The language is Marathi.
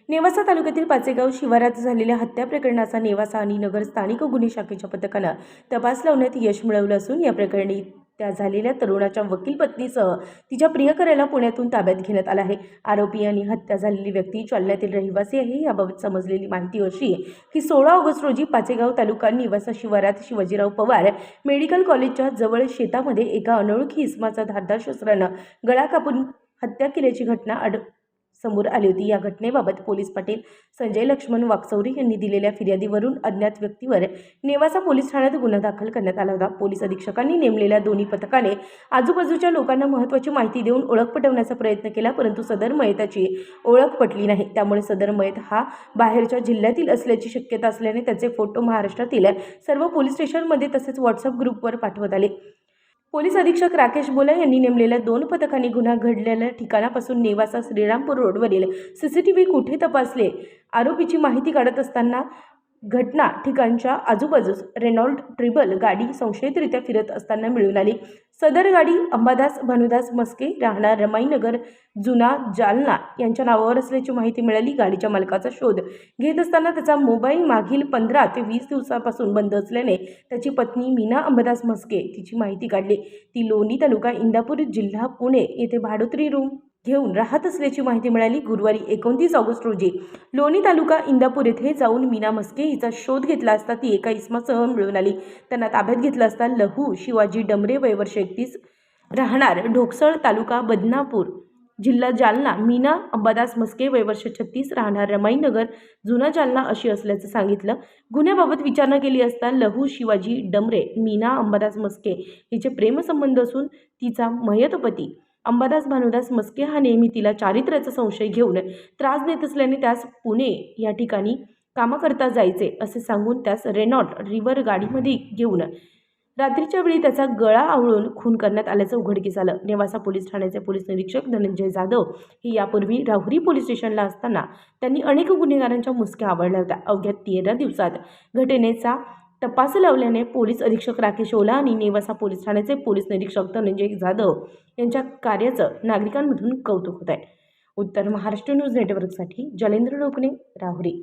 नेवासा तालुक्यातील पाचेगाव शिवारात झालेल्या हत्या प्रकरणाचा नेवासा आणि नगर स्थानिक गुन्हे शाखेच्या पथकानं तपास लावण्यात यश मिळवलं असून या प्रकरणी त्या झालेल्या तरुणाच्या वकील पत्नीसह तिच्या प्रियकराला पुण्यातून ताब्यात घेण्यात आलं आहे। आरोपी आणि हत्या झालेली व्यक्ती जालन्यातील रहिवासी आहे। याबाबत समजलेली माहिती अशी की 16 ऑगस्ट रोजी पाचेगाव तालुका नेवासा शिवारात शिवाजीराव पवार मेडिकल कॉलेजच्या जवळ शेतामध्ये एका अनोळखी इसमाचा धारदार शस्त्रानं गळा कापून हत्या केल्याची घटना समोर आली होती। या घटनेबाबत पोलीस पाटील संजय लक्ष्मण वाकचौरे यांनी दिलेल्या फिर्यादीवरून अज्ञात व्यक्तीवर नेवासा पोलीस ठाण्यात गुन्हा दाखल करण्यात आला होता। पोलीस अधीक्षकांनी नेमलेल्या दोन्ही पथकाने आजूबाजूच्या लोकांना महत्त्वाची माहिती देऊन ओळख पटवण्याचा प्रयत्न केला, परंतु सदर मयताची ओळख पटली नाही। त्यामुळे सदर मयत हा बाहेरच्या जिल्ह्यातील असल्याची शक्यता असल्याने त्याचे फोटो महाराष्ट्रातील सर्व पोलीस स्टेशनमध्ये तसेच व्हॉट्सअप ग्रुपवर पाठवण्यात आले। पोलीस अधीक्षक राकेश बोला यांनी नेमलेल्या 2 पथकांनी गुन्हा घडलेल्या ठिकाणापासून नेवासा श्रीरामपूर रोडवरील सीसीटीव्ही कुठे तपासले, आरोपीची माहिती काढत असताना घटना ठिकाणच्या आजूबाजूस रेनॉल्ड ट्रिबल गाडी संशयितरित्या फिरत असताना मिळून आली। सदर गाडी अंबादास भानुदास मस्के राहणार रमाईनगर जुना जालना यांच्या नावावर असल्याची माहिती मिळाली। गाडीच्या मालकाचा शोध घेत असताना त्याचा मोबाईल मागील 15 ते 20 दिवसांपासून बंद असल्याने त्याची पत्नी मीना अंबादास मस्के तिची माहिती काढली। ती लोणी तालुका इंदापूर जिल्हा पुणे येथे भाडोत्री रूम घेऊन राहत असल्याची माहिती मिळाली। गुरुवारी 29 ऑगस्ट रोजी लोणी तालुका इंदापूर येथे जाऊन मीना मस्के हिचा शोध घेतला असता ती एका इसमासह मिळून आली। त्यांना ताब्यात घेतलं असता लहू शिवाजी डमरे वय वर्ष 31 राहणार ढोकसळ तालुका बदनापूर जिल्हा जालना, मीना अंबादास मस्के वय वर्ष 36 राहणार रमाईनगर जुना जालना अशी असल्याचं सांगितलं। गुन्ह्याबाबत विचारणा केली असता लहू शिवाजी डमरे मीना अंबादास मस्के हिचे प्रेमसंबंध असून तिचा मयतपती अंबादास भानुदास मस्के हा नेहमी तिला चारित्र्याचा संशय घेऊन त्रास देत असल्याने त्यास पुणे या ठिकाणी कामाकरता जायचे असे सांगून त्यास रेनॉल्ड रिव्हर गाडीमध्ये घेऊन रात्रीच्या वेळी त्याचा गळा आवळून खून करण्यात आल्याचं उघडकीस आलं। नेवासा पोलीस ठाण्याचे पोलीस निरीक्षक धनंजय जाधव हे यापूर्वी राहुरी पोलीस स्टेशनला असताना त्यांनी अनेक गुन्हेगारांच्या मुसक्या आवळल्या होत्या। अवघ्या 13 दिवसात घटनेचा तपास लावल्याने पोलीस अधीक्षक राकेश ओला आणि नेवासा पोलीस ठाण्याचे पोलीस निरीक्षक धनंजय जाधव यांच्या कार्याचं नागरिकांमधून कौतुक होत आहे। उत्तर महाराष्ट्र न्यूज नेटवर्कसाठी जलेंद्र डोकणे, राहुरी।